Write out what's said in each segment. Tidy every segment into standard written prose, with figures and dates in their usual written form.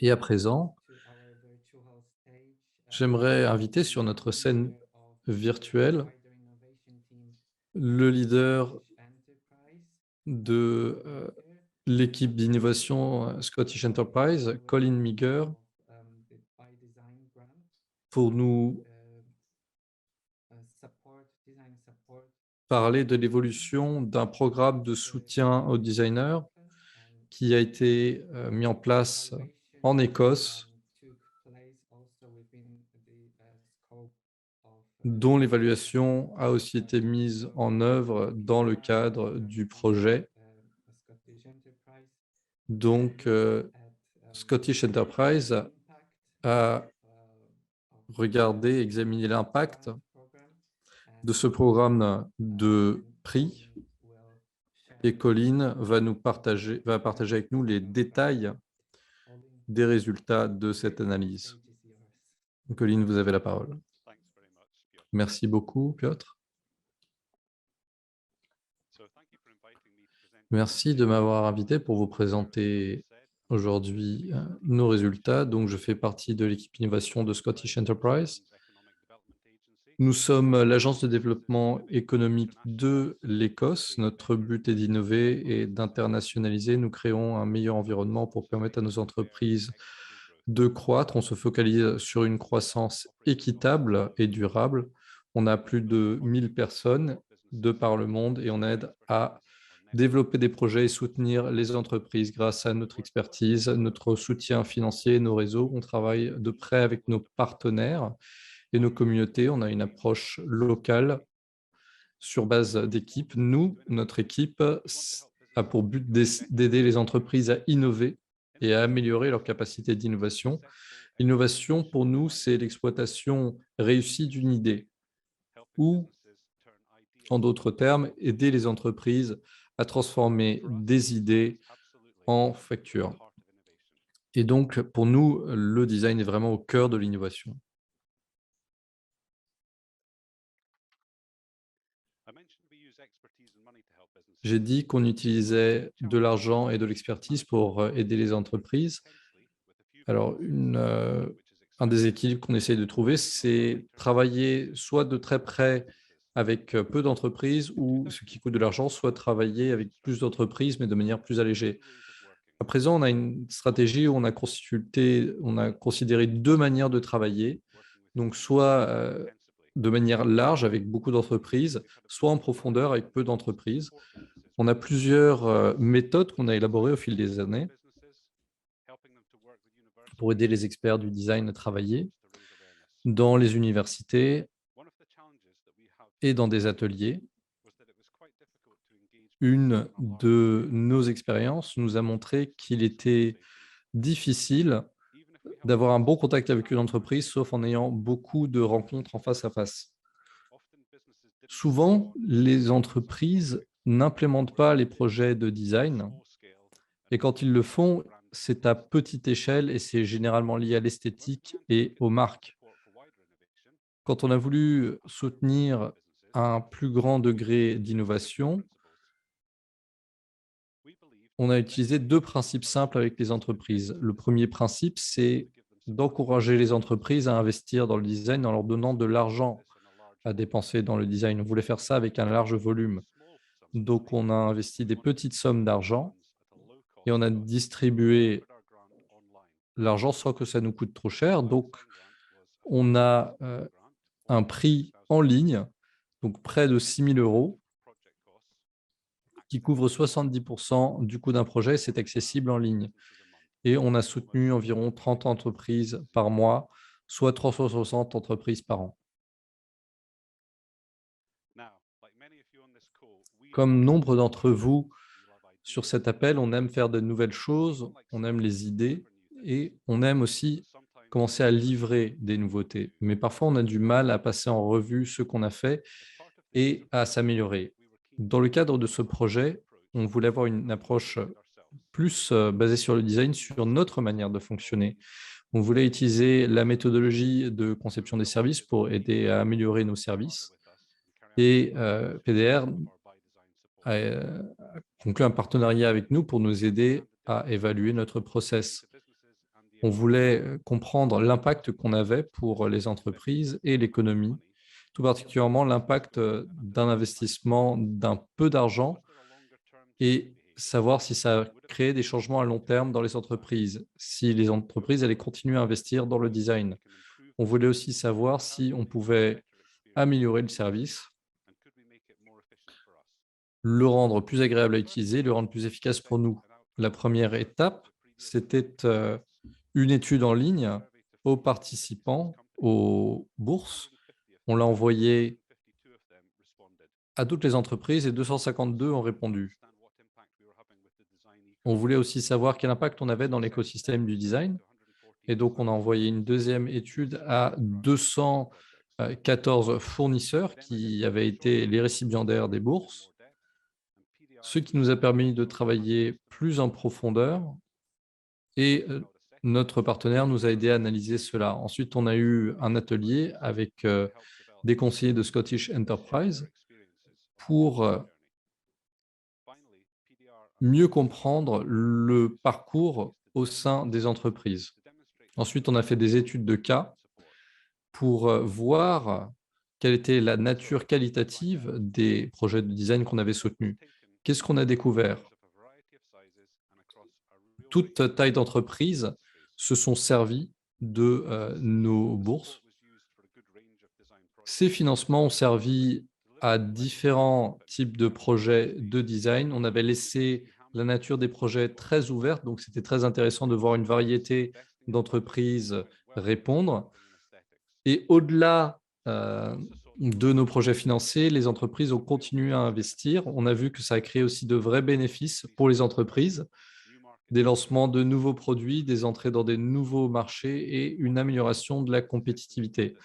Et à présent, j'aimerais inviter sur notre scène virtuelle le leader de l'équipe d'innovation Scottish Enterprise, Colin Meager, pour nous parler de l'évolution d'un programme de soutien aux designers qui a été mis en place en Écosse, dont l'évaluation a aussi été mise en œuvre dans le cadre du projet. Donc, Scottish Enterprise a regardé, examiné l'impact de ce programme de prix et Colin va partager avec nous les détails des résultats de cette analyse. Colin, vous avez la parole. Merci beaucoup, Piotr. Merci de m'avoir invité pour vous présenter aujourd'hui nos résultats. Donc, je fais partie de l'équipe innovation de Scottish Enterprise. Nous sommes l'agence de développement économique de l'Écosse. Notre but est d'innover et d'internationaliser. Nous créons un meilleur environnement pour permettre à nos entreprises de croître. On se focalise sur une croissance équitable et durable. On a plus de 1000 personnes de par le monde et on aide à développer des projets et soutenir les entreprises grâce à notre expertise, notre soutien financier, nos réseaux. On travaille de près avec nos partenaires et nos communautés. On a une approche locale sur base d'équipe. Nous, notre équipe a pour but d'aider les entreprises à innover et à améliorer leur capacité d'innovation. L'innovation, pour nous, c'est l'exploitation réussie d'une idée ou, en d'autres termes, aider les entreprises à transformer des idées en factures. Et donc, pour nous, le design est vraiment au cœur de l'innovation. J'ai dit qu'on utilisait de l'argent et de l'expertise pour aider les entreprises. Alors, un des équilibres qu'on essaye de trouver, c'est travailler soit de très près avec peu d'entreprises ou ce qui coûte de l'argent, soit travailler avec plus d'entreprises, mais de manière plus allégée. À présent, on a une stratégie où on a considéré deux manières de travailler. Donc, soit de manière large avec beaucoup d'entreprises, soit en profondeur avec peu d'entreprises. On a plusieurs méthodes qu'on a élaborées au fil des années pour aider les experts du design à travailler dans les universités et dans des ateliers. Une de nos expériences nous a montré qu'il était difficile d'avoir un bon contact avec une entreprise, sauf en ayant beaucoup de rencontres en face à face. Souvent, les entreprises n'implémentent pas les projets de design et quand ils le font, c'est à petite échelle et c'est généralement lié à l'esthétique et aux marques. Quand on a voulu soutenir un plus grand degré d'innovation, on a utilisé deux principes simples avec les entreprises. Le premier principe, c'est d'encourager les entreprises à investir dans le design en leur donnant de l'argent à dépenser dans le design. On voulait faire ça avec un large volume. Donc, on a investi des petites sommes d'argent et on a distribué l'argent sans que ça nous coûte trop cher. Donc, on a un prix en ligne, donc près de 6 000 €, qui couvre 70% du coût d'un projet. C'est accessible en ligne. Et on a soutenu environ 30 entreprises par mois, soit 360 entreprises par an. Comme nombre d'entre vous sur cet appel, on aime faire de nouvelles choses, on aime les idées et on aime aussi commencer à livrer des nouveautés. Mais parfois, on a du mal à passer en revue ce qu'on a fait et à s'améliorer. Dans le cadre de ce projet, on voulait avoir une approche plus basée sur le design, sur notre manière de fonctionner. On voulait utiliser la méthodologie de conception des services pour aider à améliorer nos services. Et PDR a conclu un partenariat avec nous pour nous aider à évaluer notre process. On voulait comprendre l'impact qu'on avait pour les entreprises et l'économie, tout particulièrement l'impact d'un investissement d'un peu d'argent et savoir si ça créait des changements à long terme dans les entreprises, si les entreprises allaient continuer à investir dans le design. On voulait aussi savoir si on pouvait améliorer le service, le rendre plus agréable à utiliser, le rendre plus efficace pour nous. La première étape, c'était une étude en ligne aux participants aux bourses. On l'a envoyée à toutes les entreprises et 252 ont répondu. On voulait aussi savoir quel impact on avait dans l'écosystème du design. Et donc, on a envoyé une deuxième étude à 214 fournisseurs qui avaient été les récipiendaires des bourses, ce qui nous a permis de travailler plus en profondeur et notre partenaire nous a aidé à analyser cela. Ensuite, on a eu un atelier avec des conseillers de Scottish Enterprise pour mieux comprendre le parcours au sein des entreprises. Ensuite, on a fait des études de cas pour voir quelle était la nature qualitative des projets de design qu'on avait soutenus. Qu'est-ce qu'on a découvert? Toute taille d'entreprise se sont servis de nos bourses. Ces financements ont servi à différents types de projets de design. On avait laissé la nature des projets très ouverte, donc c'était très intéressant de voir une variété d'entreprises répondre. Et au-delà de nos projets financés, les entreprises ont continué à investir. On a vu que ça a créé aussi de vrais bénéfices pour les entreprises, des lancements de nouveaux produits, des entrées dans des nouveaux marchés et une amélioration de la compétitivité.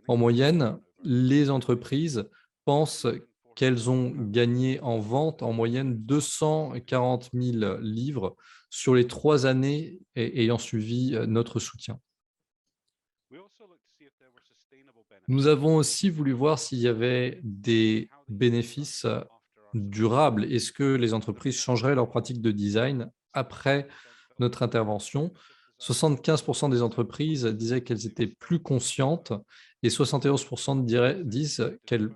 En moyenne, les entreprises pensent qu'elles ont gagné en vente en moyenne 240 000 livres sur les 3 années ayant suivi notre soutien. Nous avons aussi voulu voir s'il y avait des bénéfices durables. Est-ce que les entreprises changeraient leurs pratiques de design après notre intervention? 75% des entreprises disaient qu'elles étaient plus conscientes et 71% disent qu'elles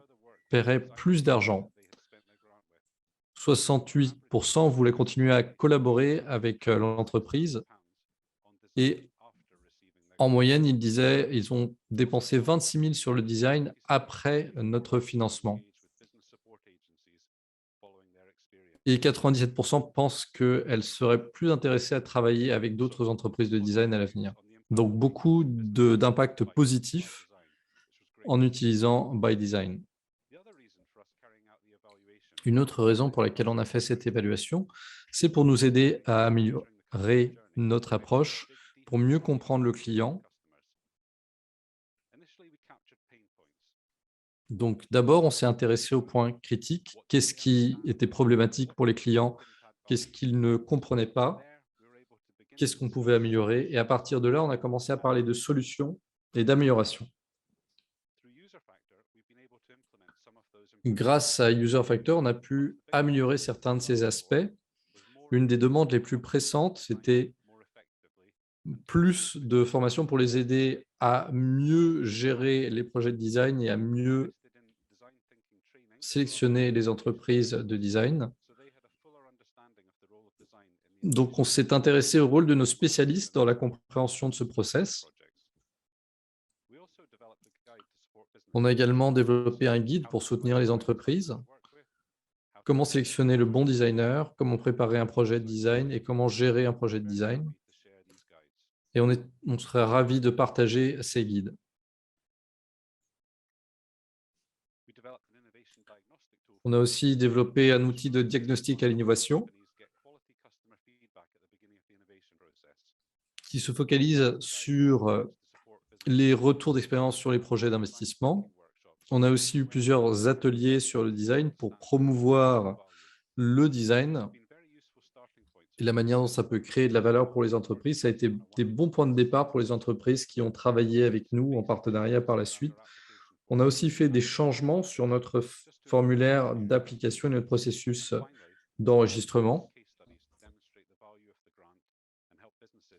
paieraient plus d'argent. 68% voulaient continuer à collaborer avec l'entreprise et en moyenne, ils disaient ils ont dépensé 26 000 sur le design après notre financement. Et 97% pensent qu'elles seraient plus intéressées à travailler avec d'autres entreprises de design à l'avenir. Donc, beaucoup d'impact positif en utilisant By Design. Une autre raison pour laquelle on a fait cette évaluation, c'est pour nous aider à améliorer notre approche, pour mieux comprendre le client. Donc, d'abord, on s'est intéressé aux points critiques. Qu'est-ce qui était problématique pour les clients? Qu'est-ce qu'ils ne comprenaient pas? Qu'est-ce qu'on pouvait améliorer? Et à partir de là, on a commencé à parler de solutions et d'améliorations. Grâce à User Factor, on a pu améliorer certains de ces aspects. Une des demandes les plus pressantes, c'était plus de formation pour les aider à mieux gérer les projets de design et à mieux sélectionner les entreprises de design. Donc, on s'est intéressé au rôle de nos spécialistes dans la compréhension de ce process. On a également développé un guide pour soutenir les entreprises. Comment sélectionner le bon designer, comment préparer un projet de design et comment gérer un projet de design. Et on serait ravis de partager ces guides. On a aussi développé un outil de diagnostic à l'innovation qui se focalise sur les retours d'expérience sur les projets d'investissement. On a aussi eu plusieurs ateliers sur le design pour promouvoir le design et la manière dont ça peut créer de la valeur pour les entreprises. Ça a été des bons points de départ pour les entreprises qui ont travaillé avec nous en partenariat par la suite. On a aussi fait des changements sur notre formulaire d'application et notre processus d'enregistrement.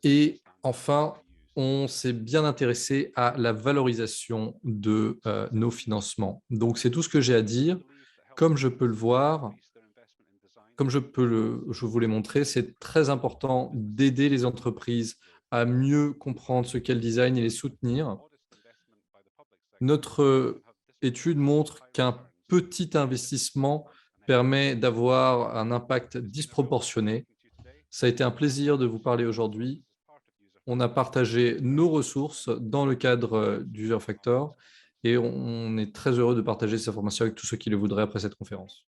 Et enfin, on s'est bien intéressé à la valorisation de nos financements. Donc, c'est tout ce que j'ai à dire. Comme je peux le voir, comme je vous l'ai montré, c'est très important d'aider les entreprises à mieux comprendre ce qu'est le design et les soutenir. Notre étude montre qu'un petit investissement permet d'avoir un impact disproportionné. Ça a été un plaisir de vous parler aujourd'hui. On a partagé nos ressources dans le cadre du User Factor et on est très heureux de partager ces informations avec tous ceux qui le voudraient après cette conférence.